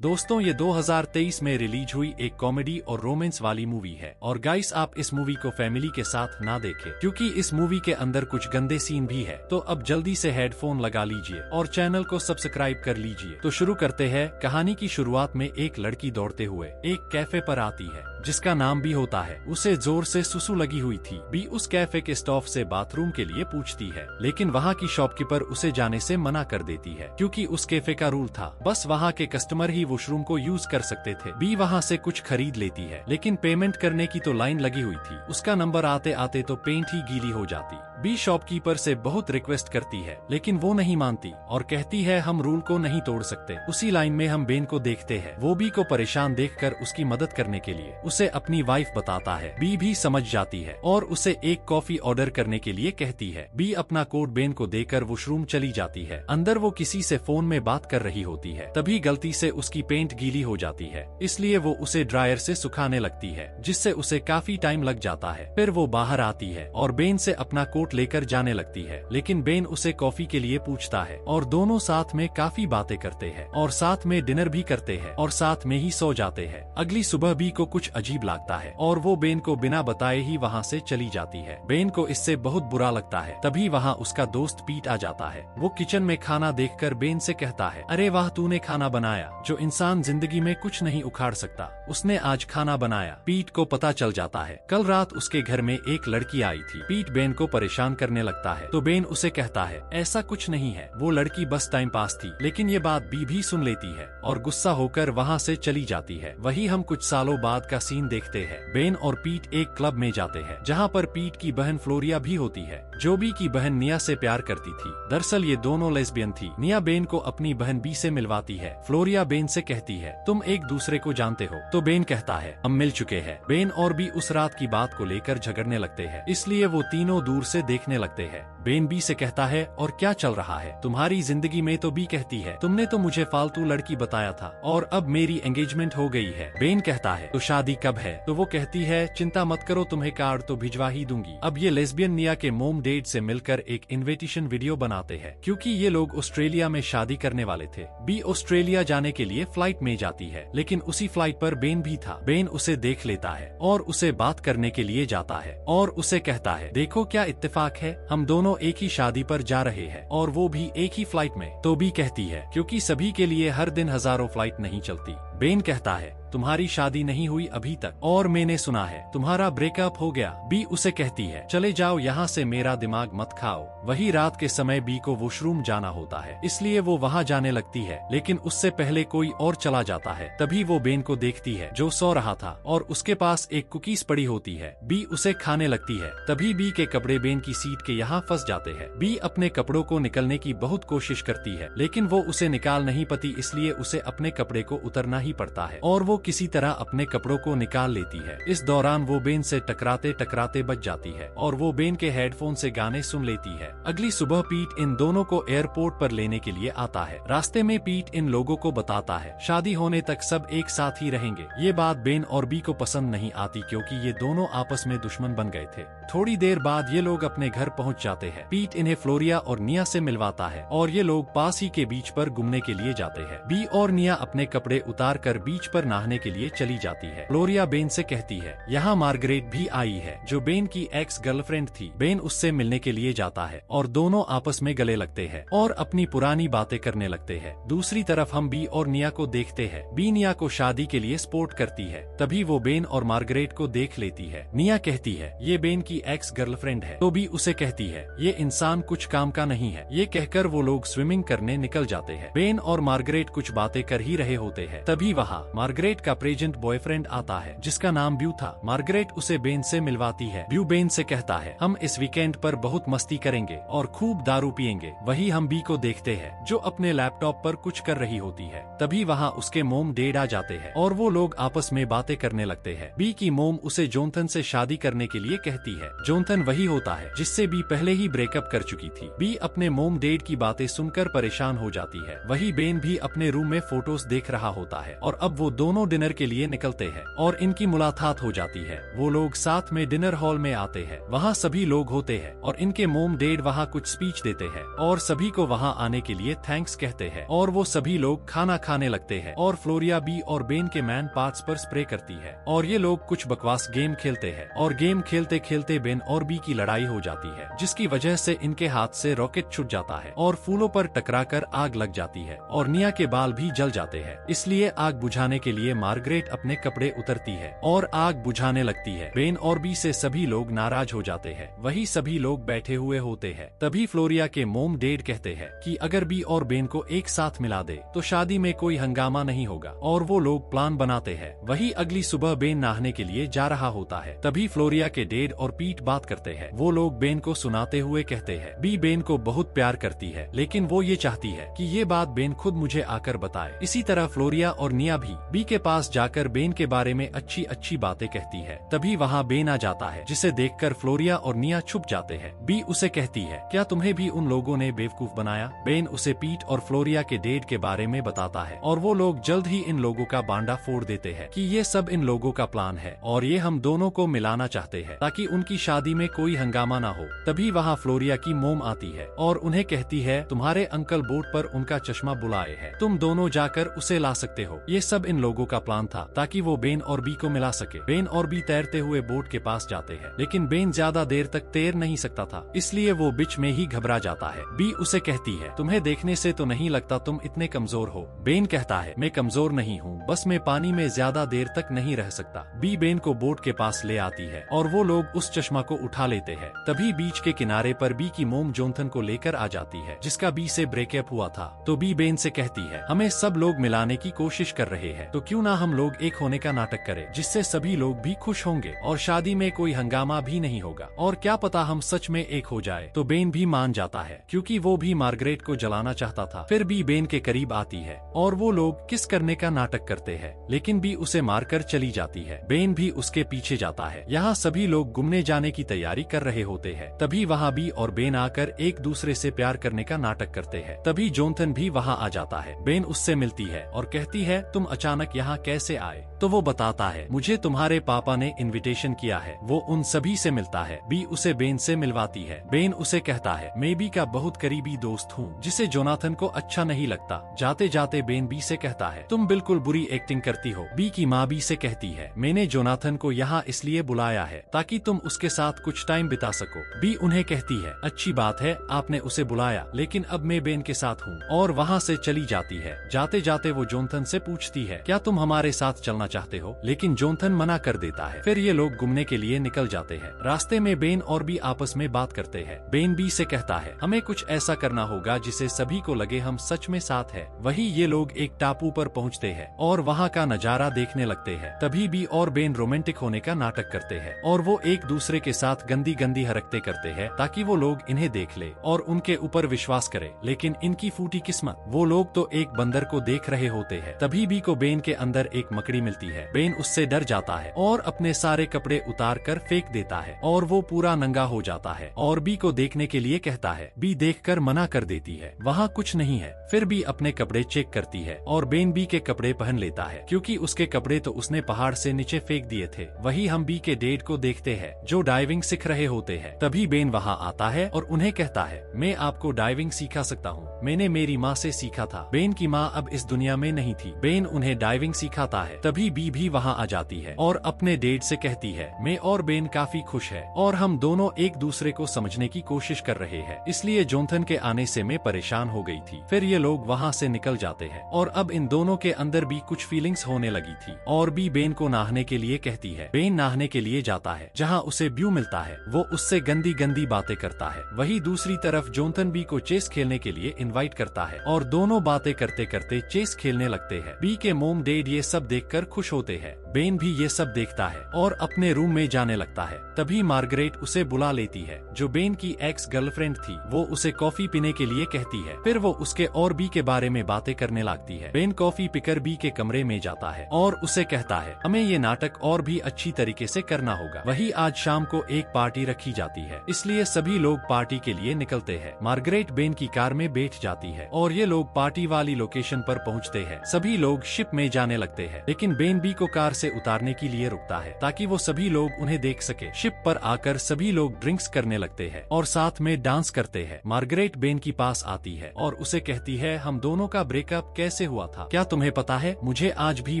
दोस्तों ये 2023 में रिलीज हुई एक कॉमेडी और रोमांस वाली मूवी है और गाइस आप इस मूवी को फैमिली के साथ ना देखें क्योंकि इस मूवी के अंदर कुछ गंदे सीन भी है। तो अब जल्दी से हेडफोन लगा लीजिए और चैनल को सब्सक्राइब कर लीजिए। तो शुरू करते हैं। कहानी की शुरुआत में एक लड़की दौड़ते हुए एक कैफे पर आती है जिसका नाम बी होता है। उसे जोर से सुसु लगी हुई थी। बी उस कैफे के स्टाफ से बाथरूम के लिए पूछती है लेकिन वहाँ की शॉपकीपर उसे जाने से मना कर देती है क्योंकि उस कैफे का रूल था बस वहाँ के कस्टमर ही वॉशरूम को यूज कर सकते थे। बी वहाँ से कुछ खरीद लेती है लेकिन पेमेंट करने की तो लाइन लगी हुई थी। उसका नंबर आते आते तो पेंट ही गीली हो जाती। बी शॉपकीपर से बहुत रिक्वेस्ट करती है लेकिन वो नहीं मानती और कहती है हम रूल को नहीं तोड़ सकते। उसी लाइन में हम बेन को देखते हैं। वो बी को परेशान देखकर उसकी मदद करने के लिए उसे अपनी वाइफ बताता है। बी भी समझ जाती है और उसे एक कॉफी ऑर्डर करने के लिए कहती है। बी अपना कोट बेन को देकर वॉशरूम चली जाती है। अंदर वो किसी से फोन में बात कर रही होती है। तभी गलती से उसकी पेंट गीली हो जाती है इसलिए वो उसे ड्रायर से सुखाने लगती है जिससे उसे काफी टाइम लग जाता है। फिर वो बाहर आती है और बेन से अपना कोट लेकर जाने लगती है लेकिन बेन उसे कॉफी के लिए पूछता है और दोनों साथ में काफी बातें करते हैं और साथ में डिनर भी करते हैं और साथ में ही सो जाते हैं। अगली सुबह बी को कुछ अजीब लगता है और वो बेन को बिना बताए ही वहाँ से चली जाती है। बेन को इससे बहुत बुरा लगता है। तभी वहाँ उसका दोस्त पीट आ जाता है। वो किचन में खाना देखकर बेन से कहता है अरे वाह तूने खाना बनाया। जो इंसान जिंदगी में कुछ नहीं उखाड़ सकता उसने आज खाना बनाया। पीट को पता चल जाता है कल रात उसके घर में एक लड़की आई थी। पीट बेन को परेशान करने लगता है तो बेन उसे कहता है ऐसा कुछ नहीं है वो लड़की बस टाइम पास थी। लेकिन ये बात बी भी सुन लेती है और गुस्सा होकर वहाँ से चली जाती है। वही हम कुछ सालों बाद का सीन देखते हैं। बेन और पीट एक क्लब में जाते हैं जहाँ पर पीट की बहन फ्लोरिया भी होती है जो बी की बहन निया से प्यार करती थी। दरअसल ये दोनों लेस्बियन थी। निया बेन को अपनी बहन बी से मिलवाती है। फ्लोरिया बेन से कहती है तुम एक दूसरे को जानते हो। तो बेन कहता है हम मिल चुके हैं। बेन और बी उस रात की बात को लेकर झगड़ने लगते हैं इसलिए वो तीनों दूर से देखने लगते हैं। बेन बी से कहता है और क्या चल रहा है तुम्हारी जिंदगी में। तो बी कहती है तुमने तो मुझे फालतू लड़की बताया था और अब मेरी एंगेजमेंट हो गई है। बेन कहता है तो शादी कब है। तो वो कहती है चिंता मत करो तुम्हें कार्ड तो भिजवा ही दूंगी। अब ये लेस्बियन निया के मोम डैड से मिलकर एक इन्विटेशन वीडियो बनाते हैं क्योंकि ये लोग ऑस्ट्रेलिया में शादी करने वाले थे। बी ऑस्ट्रेलिया जाने के लिए फ्लाइट में जाती है लेकिन उसी फ्लाइट पर बेन भी था। बेन उसे देख लेता है और उसे बात करने के लिए जाता है और उसे कहता है देखो क्या इत्तेफाक है हम दोनों एक ही शादी पर जा रहे हैं और वो भी एक ही फ्लाइट में। तो बी कहती है क्योंकि सभी के लिए हर दिन हजारों फ्लाइट नहीं चलती। बेन कहता है तुम्हारी शादी नहीं हुई अभी तक और मैंने सुना है तुम्हारा ब्रेकअप हो गया। बी उसे कहती है चले जाओ यहाँ से मेरा दिमाग मत खाओ। वही रात के समय बी को वॉशरूम जाना होता है इसलिए वो वहाँ जाने लगती है लेकिन उससे पहले कोई और चला जाता है। तभी वो बेन को देखती है जो सो रहा था और उसके पास एक कुकीज पड़ी होती है। बी उसे खाने लगती है। तभी बी के कपड़े बेन की सीट के यहाँ फंस जाते हैं। बी अपने कपड़ों को निकलने की बहुत कोशिश करती है लेकिन वो उसे निकाल नहीं पाती इसलिए उसे अपने कपड़े को उतरना ही पड़ता है और वो किसी तरह अपने कपड़ों को निकाल लेती है। इस दौरान वो बेन से टकराते टकराते बच जाती है और वो बेन के हेडफोन से गाने सुन लेती है। अगली सुबह पीट इन दोनों को एयरपोर्ट पर लेने के लिए आता है। रास्ते में पीट इन लोगों को बताता है शादी होने तक सब एक साथ ही रहेंगे। ये बात बेन और बी को पसंद नहीं आती क्योंकि ये दोनों आपस में दुश्मन बन गए थे। थोड़ी देर बाद ये लोग अपने घर पहुँच जाते हैं। पीट इन्हें फ्लोरिया और निया से मिलवाता है और ये लोग पास ही के बीच पर घूमने के लिए जाते हैं। बी और निया अपने कपड़े उतार कर बीच पर नहाने के लिए चली जाती है। फ्लोरिया बेन से कहती है यहाँ मार्गरेट भी आई है जो बेन की एक्स गर्लफ्रेंड थी। बेन उससे मिलने के लिए जाता है और दोनों आपस में गले लगते हैं और अपनी पुरानी बातें करने लगते हैं। दूसरी तरफ हम बी और निया को देखते हैं। बी निया को शादी के लिए सपोर्ट करती है। तभी वो बेन और मार्गरेट को देख लेती है। निया कहती है ये बेन की एक्स गर्लफ्रेंड है। तो बी उसे कहती है ये इंसान कुछ काम का नहीं है। ये कहकर वो लोग स्विमिंग करने निकल जाते हैं। बेन और मार्गरेट कुछ बातें कर ही रहे होते हैं। तभी वहाँ मार्गरेट का प्रेजेंट बॉयफ्रेंड आता है जिसका नाम ब्यू था। मार्गरेट उसे बेन से मिलवाती है। ब्यू बेन से कहता है हम इस वीकेंड पर बहुत मस्ती करेंगे और खूब दारू पियेंगे। वही हम बी को देखते हैं जो अपने लैपटॉप पर कुछ कर रही होती है। तभी वहाँ उसके मोम डैड आ जाते हैं और वो लोग आपस में बातें करने लगते हैं। बी की मोम उसे जोनथन से शादी करने के लिए कहती है। जोनथन वही होता है जिससे बी पहले ही ब्रेकअप कर चुकी थी। बी अपने मोम डैड की बातें सुनकर परेशान हो जाती है। वही बेन भी अपने रूम में फोटोज देख रहा होता है और अब वो दोनों डिनर के लिए निकलते हैं और इनकी मुलाकात हो जाती है। वो लोग साथ में डिनर हॉल में आते हैं। वहाँ सभी लोग होते हैं और इनके मोम डैड वहाँ कुछ स्पीच देते हैं और सभी को वहाँ आने के लिए थैंक्स कहते हैं और वो सभी लोग खाना खाने लगते हैं और फ्लोरिया बी और बेन के मैन पार्ट्स पर स्प्रे करती है और ये लोग कुछ बकवास गेम खेलते हैं और गेम खेलते खेलते बेन और बी की लड़ाई हो जाती है, जिसकी वजह से इनके हाथ से रॉकेट छूट जाता है और फूलों पर टकराकर आग लग जाती है और निया के बाल भी जल जाते हैं। इसलिए आग बुझाने के लिए मार्गरेट अपने कपड़े उतरती है और आग बुझाने लगती है। बेन और बी से सभी लोग नाराज हो जाते हैं। वही सभी लोग बैठे हुए होते हैं। तभी फ्लोरिया के मोम डैड कहते हैं कि अगर बी और बेन को एक साथ मिला दे तो शादी में कोई हंगामा नहीं होगा और वो लोग प्लान बनाते हैं। वही अगली सुबह बेन नहाने के लिए जा रहा होता है। तभी फ्लोरिया के डैड और पीट बात करते हैं। वो लोग बेन को सुनाते हुए कहते हैं बी बेन को बहुत प्यार करती है, लेकिन वो ये चाहती है कि ये बात बेन खुद मुझे आकर बताए। इसी तरह फ्लोरिया और निया भी बी के पास जाकर बेन के बारे में अच्छी अच्छी बातें कहती है। तभी वहाँ बेन आ जाता है, जिसे देखकर फ्लोरिया और निया छुप जाते हैं। बी उसे कहती है क्या तुम्हें भी उन लोगों ने बेवकूफ बनाया? बेन उसे पीट और फ्लोरिया के डैड के बारे में बताता है और वो लोग जल्द ही इन लोगों का बांडा फोड़ देते हैं कि ये सब इन लोगों का प्लान है और ये हम दोनों को मिलाना चाहते हैं ताकि उनकी शादी में कोई हंगामा ना हो। तभी वहाँ फ्लोरिया की मोम आती है और उन्हें कहती है तुम्हारे अंकल बोट पर उनका चश्मा बुलाए है, तुम दोनों जाकर उसे ला सकते हो। ये सब इन लोगों का प्लान था ताकि वो बेन और बी को मिला सके। बेन और बी तैरते हुए बोट के पास जाते हैं, लेकिन बेन ज्यादा देर तक तैर नहीं सकता था, इसलिए वो बीच में ही घबरा जाता है। बी उसे कहती है तुम्हें देखने से तो नहीं लगता तुम इतने कमजोर हो। बेन कहता है मैं कमजोर नहीं हूँ, बस मैं पानी में ज्यादा देर तक नहीं रह सकता। बी बेन को बोट के पास ले आती है और वो लोग उस चश्मा को उठा लेते हैं। तभी बीच के किनारे पर बी की मोम जोनाथन को लेकर आ जाती है, जिसका बी से ब्रेकअप हुआ था। तो बी बेन से कहती है हमें सब लोग मिलाने की कोशिश कर रहे हैं, तो क्यों ना हम लोग एक होने का नाटक करें, जिससे सभी लोग भी खुश होंगे और शादी में कोई हंगामा भी नहीं होगा और क्या पता हम सच में एक हो जाए। तो बेन भी मान जाता है क्योंकि वो भी मार्गरेट को जलाना चाहता था। फिर बी बेन के करीब आती है और वो लोग किस करने का नाटक करते हैं, लेकिन बी उसे मारकर चली जाती है। बेन भी उसके पीछे जाता है। यहाँ सभी लोग घूमने जाने की तैयारी कर रहे होते हैं। तभी वहाँ बी और बेन आकर एक दूसरे से प्यार करने का नाटक करते हैं। तभी जोनाथन भी वहाँ आ जाता है। बेन उससे मिलती है और कहती है तुम अचानक यहाँ कैसे आए? तो वो बताता है मुझे तुम्हारे पापा ने इनविटेशन किया है। वो उन सभी से मिलता है। बी उसे बेन से मिलवाती है। बेन उसे कहता है मैं बी का बहुत करीबी दोस्त हूँ, जिसे जोनाथन को अच्छा नहीं लगता। जाते जाते बेन बी से कहता है तुम बिल्कुल बुरी एक्टिंग करती हो। बी की माँ बी से कहती है मैंने जोनाथन को यहाँ इसलिए बुलाया है ताकि तुम उसके साथ कुछ टाइम बिता सको। बी उन्हें कहती है अच्छी बात है आपने उसे बुलाया, लेकिन अब मैं बेन के साथ हूँ, और वहाँ से चली जाती है। जाते जाते वो जोनाथन से पूछती है क्या तुम हमारे साथ चलना चाहते हो, लेकिन जोनाथन मना कर देता है। फिर ये लोग घूमने के लिए निकल जाते हैं। रास्ते में बेन और बी आपस में बात करते हैं। बेन बी से कहता है हमें कुछ ऐसा करना होगा जिसे सभी को लगे हम सच में साथ है। वही ये लोग एक टापू पर पहुँचते हैं और वहाँ का नजारा देखने लगते हैं। तभी बी और बेन रोमांटिक होने का नाटक करते हैं और वो एक दूसरे के साथ गंदी गंदी हरकतें करते हैं ताकि वो लोग इन्हें देख ले और उनके ऊपर विश्वास करे। लेकिन इनकी फूटी किस्मत, वो लोग तो एक बंदर को देख रहे होते हैं। तभी बी को बेन के अंदर एक मकड़ी मिलती है। बेन उससे डर जाता है और अपने सारे कपड़े उतार कर फेंक देता है और वो पूरा नंगा हो जाता है और बी को देखने के लिए कहता है। बी देखकर मना कर देती है, वहाँ कुछ नहीं है। फिर बी अपने कपड़े चेक करती है और बेन बी के कपड़े पहन लेता है क्योंकि उसके कपड़े तो उसने पहाड़ से नीचे फेंक दिए थे। वही हम बी के डैड को देखते हैं जो डाइविंग सीख रहे होते हैं। तभी बेन वहाँ आता है और उन्हें कहता है मैं आपको डाइविंग सिखा सकता हूँ, मैंने मेरी माँ से सीखा था। बेन की माँ अब इस दुनिया में नहीं थी। बेन उन्हें डाइविंग सिखाता है। तभी बी भी वहाँ आ जाती है और अपने डैड से कहती है मैं और बेन काफी खुश है और हम दोनों एक दूसरे को समझने की कोशिश कर रहे हैं, इसलिए जोनाथन के आने से मैं परेशान हो गई थी। फिर ये लोग वहाँ से निकल जाते हैं और अब इन दोनों के अंदर भी कुछ फीलिंग्स होने लगी थी और बी बेन को नहाने के लिए कहती है। बेन नहाने के लिए जाता है जहाँ उसे ब्यू मिलता है। वो उससे गंदी गंदी बातें करता है। वही दूसरी तरफ जोनाथन बी को चेस खेलने के लिए इनवाइट करता है और दोनों बातें करते करते चेस खेलने लगते हैं। बी के मोम डैड ये सब देखकर खुश होते हैं। बेन भी ये सब देखता है और अपने रूम में जाने लगता है। तभी मार्गरेट उसे बुला लेती है, जो बेन की एक्स गर्लफ्रेंड थी। वो उसे कॉफी पीने के लिए कहती है। फिर वो उसके और बी के बारे में बातें करने लगती है। बेन कॉफी पीकर बी के कमरे में जाता है और उसे कहता है, हमें ये नाटक और भी अच्छी तरीके से करना होगा। वही आज शाम को एक पार्टी रखी जाती है, इसलिए सभी लोग पार्टी के लिए निकलते हैं। मार्गरेट बेन की कार में बैठ जाती है और ये लोग पार्टी वाली लोकेशन पर पहुंचते हैं। सभी लोग शिप में जाने लगते हैं, लेकिन बेन बी को कार से उतारने के लिए रुकता है ताकि वो सभी लोग उन्हें देख सके। शिप पर आकर सभी लोग ड्रिंक्स करने लगते हैं और साथ में डांस करते हैं। मार्गरेट बेन की पास आती है और उसे कहती है, हम दोनों का ब्रेकअप कैसे हुआ था, क्या तुम्हें पता है? मुझे आज भी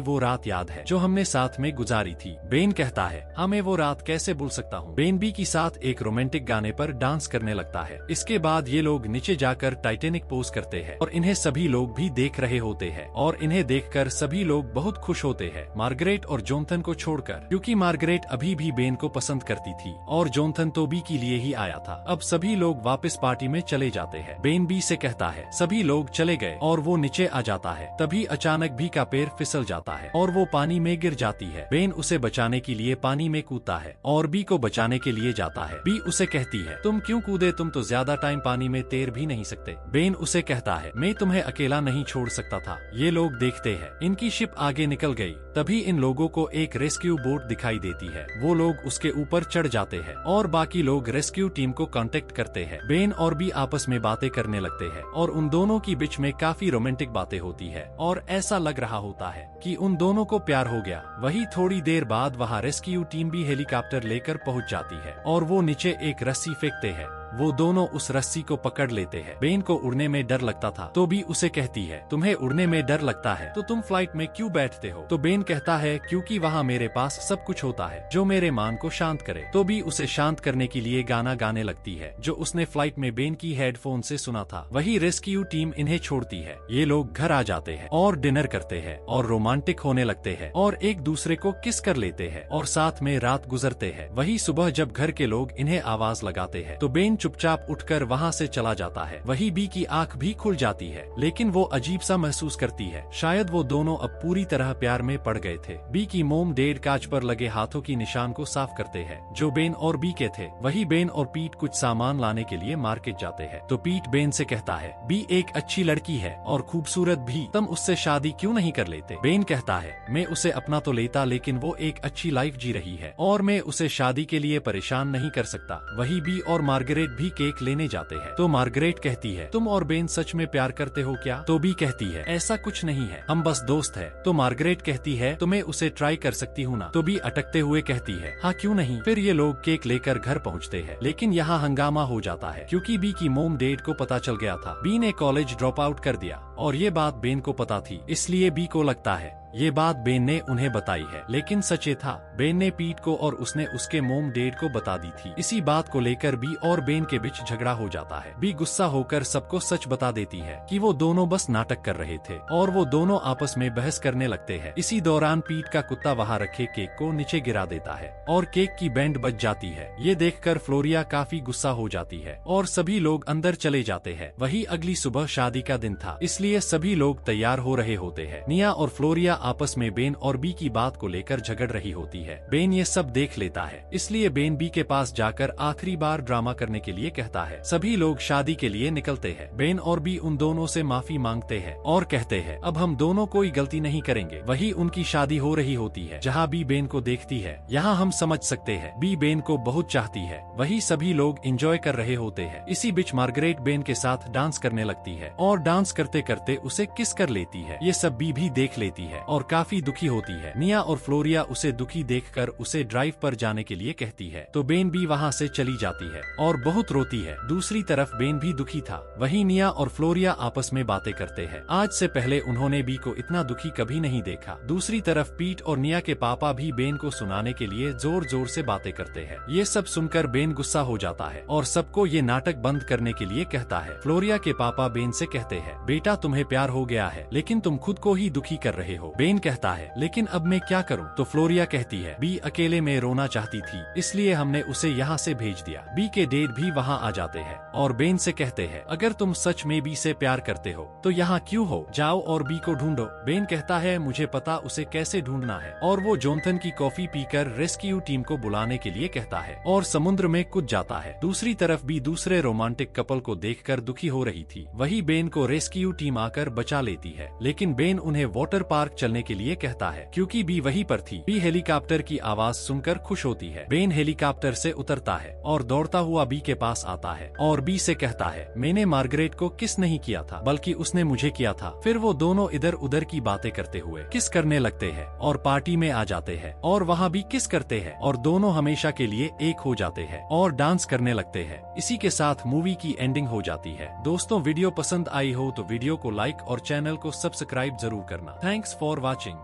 वो रात याद है जो हमने साथ में गुजारी थी। बेन कहता है, हाँ मैं वो रात कैसे भूल सकता हूँ। बेन बी के साथ एक रोमांटिक गाने पर डांस करने लगता है। इसके बाद ये लोग नीचे जाकर टाइटैनिक पोज करते हैं और इन्हें सभी लोग भी देख रहे होते हैं और इन्हें देखकर सभी लोग बहुत खुश होते हैं, मार्गरेट और जोनाथन को छोड़कर, क्योंकि मार्गरेट अभी भी बेन को पसंद करती थी और जोनाथन तो बी के लिए ही आया था। अब सभी लोग वापस पार्टी में चले जाते हैं। बेन बी से कहता है, सभी लोग चले गए और वो नीचे आ जाता है। तभी अचानक बी का पैर फिसल जाता है और वो पानी में गिर जाती है। बेन उसे बचाने के लिए पानी में कूदता है और बी को बचाने के लिए जाता है। बी उसे कहती है, तुम क्यों कूदे, तुम तो ज्यादा टाइम पानी में तैर भी नहीं सकते। बेन उसे कहता है, मैं तुम्हें अकेला नहीं छोड़ सकता था। ये लोग देखते हैं इनकी शिप आगे निकल गई। तभी इन लोगों को एक रेस्क्यू बोट दिखाई देती है। वो लोग उसके ऊपर चढ़ जाते हैं और बाकी लोग रेस्क्यू टीम को कांटेक्ट करते हैं। बेन और बी आपस में बातें करने लगते हैं और उन दोनों की बीच में काफी रोमांटिक बातें होती है और ऐसा लग रहा होता है कि उन दोनों को प्यार हो गया। वही थोड़ी देर बाद वहाँ रेस्क्यू टीम भी हेलीकॉप्टर लेकर पहुँच जाती है और वो नीचे एक रस्सी फेंकते हैं। वो दोनों उस रस्सी को पकड़ लेते हैं। बेन को उड़ने में डर लगता था तो बी उसे कहती है, तुम्हें उड़ने में डर लगता है तो तुम फ्लाइट में क्यों बैठते हो? तो बेन कहता है, क्योंकि वहाँ मेरे पास सब कुछ होता है जो मेरे मान को शांत करे। तो बी उसे शांत करने के लिए गाना गाने लगती है जो उसने फ्लाइट में बेन की हेडफोन से सुना था। वही रेस्क्यू टीम इन्हें छोड़ती है। ये लोग घर आ जाते हैं और डिनर करते हैं और रोमांटिक होने लगते हैं और एक दूसरे को किस कर लेते हैं और साथ में रात गुजरते हैं। वही सुबह जब घर के लोग इन्हें आवाज लगाते हैं तो बेन चुपचाप उठकर वहाँ से चला जाता है। वही बी की आंख भी खुल जाती है, लेकिन वो अजीब सा महसूस करती है, शायद वो दोनों अब पूरी तरह प्यार में पड़ गए थे। बी की मोम डैड कांच पर लगे हाथों की निशान को साफ करते हैं जो बेन और बी के थे। वही बेन और पीट कुछ सामान लाने के लिए मार्केट जाते हैं तो पीट बेन से कहता है, बी एक अच्छी लड़की है और खूबसूरत भी, तुम उससे शादी क्यों नहीं कर लेते? बेन कहता है, मैं उसे अपना तो लेता, लेकिन वो एक अच्छी लाइफ जी रही है और मैं उसे शादी के लिए परेशान नहीं कर सकता। वही बी और मार्गरेट भी केक लेने जाते हैं तो मार्गरेट कहती है, तुम और बेन सच में प्यार करते हो क्या? तो बी कहती है, ऐसा कुछ नहीं है, हम बस दोस्त है। तो मार्गरेट कहती है, तो मैं उसे ट्राई कर सकती हूँ ना? तो बी अटकते हुए कहती है, हाँ क्यों नहीं। फिर ये लोग केक लेकर घर पहुँचते हैं, लेकिन यहाँ हंगामा हो जाता है क्योंकि बी की मोम डैड को पता चल गया था। बी ने कॉलेज ड्रॉप आउट कर दिया और ये बात बेन को पता थी, इसलिए बी को लगता है ये बात बेन ने उन्हें बताई है, लेकिन सच ये था, बेन ने पीट को और उसने उसके मोम डैड को बता दी थी। इसी बात को लेकर बी और बेन के बीच झगड़ा हो जाता है। बी गुस्सा होकर सबको सच बता देती है कि वो दोनों बस नाटक कर रहे थे और वो दोनों आपस में बहस करने लगते हैं। इसी दौरान पीट का कुत्ता वहाँ रखे केक को नीचे गिरा देता है और केक की बैंड बज जाती है। ये देखकर फ्लोरिया काफी गुस्सा हो जाती है और सभी लोग अंदर चले जाते हैं। वही अगली सुबह शादी का दिन था, इसलिए सभी लोग तैयार हो रहे होते हैं। निया और फ्लोरिया आपस में बेन और बी की बात को लेकर झगड़ रही होती है। बेन ये सब देख लेता है, इसलिए बेन बी के पास जाकर आखिरी बार ड्रामा करने के लिए कहता है। सभी लोग शादी के लिए निकलते हैं। बेन और बी उन दोनों से माफी मांगते हैं और कहते हैं, अब हम दोनों कोई गलती नहीं करेंगे। वही उनकी शादी हो रही होती है जहाँ बी बेन को देखती है। यहाँ हम समझ सकते हैं बी बेन को बहुत चाहती है। वही सभी लोग एंजॉय कर रहे होते हैं। इसी बीच मार्गरेट बेन के साथ डांस करने लगती है और डांस करते करते उसे किस कर लेती है। ये सब बी भी देख लेती है और काफी दुखी होती है। निया और फ्लोरिया उसे दुखी देखकर उसे ड्राइव पर जाने के लिए कहती है तो बेन भी वहाँ से चली जाती है और बहुत रोती है। दूसरी तरफ बेन भी दुखी था। वही निया और फ्लोरिया आपस में बातें करते हैं। आज से पहले उन्होंने बी को इतना दुखी कभी नहीं देखा। दूसरी तरफ पीट और निया के पापा भी बेन को सुनाने के लिए जोर जोर से बातें करते हैं। ये सब सुनकर बेन गुस्सा हो जाता है और सबको ये नाटक बंद करने के लिए कहता है। फ्लोरिया के पापा बेन से कहते हैं, बेटा तुम्हें प्यार हो गया है, लेकिन तुम खुद को ही दुखी कर रहे हो। बेन कहता है लेकिन अब मैं क्या करूं? तो फ्लोरिया कहती है बी अकेले में रोना चाहती थी, इसलिए हमने उसे यहाँ से भेज दिया। बी के डैड भी वहाँ आ जाते हैं और बेन से कहते हैं अगर तुम सच में बी से प्यार करते हो तो यहाँ क्यों हो, जाओ और बी को ढूंढो। बेन कहता है मुझे पता उसे कैसे ढूंढना है और वो जोनाथन की कॉफी पीकर रेस्क्यू टीम को बुलाने के लिए कहता है और समुद्र में कूद जाता है। दूसरी तरफ बी दूसरे रोमांटिक कपल को देखकर दुखी हो रही थी। वही बेन को रेस्क्यू टीम आकर बचा लेती है, लेकिन बेन उन्हें वाटर पार्क चलने के लिए कहता है क्योंकि बी वहीं पर थी। बी हेलीकॉप्टर की आवाज सुनकर खुश होती है। बेन हेलीकॉप्टर से उतरता है और दौड़ता हुआ बी के पास आता है और बी से कहता है मैंने मार्गरेट को किस नहीं किया था बल्कि उसने मुझे किया था। फिर वो दोनों इधर उधर की बातें करते हुए किस करने लगते हैं और पार्टी में आ जाते हैं और वहाँ भी किस करते हैं और दोनों हमेशा के लिए एक हो जाते हैं और डांस करने लगते हैं। इसी के साथ मूवी की एंडिंग हो जाती है। दोस्तों वीडियो पसंद आई हो तो वीडियो को लाइक और चैनल को सब्सक्राइब जरूर करना। Thanks for watching.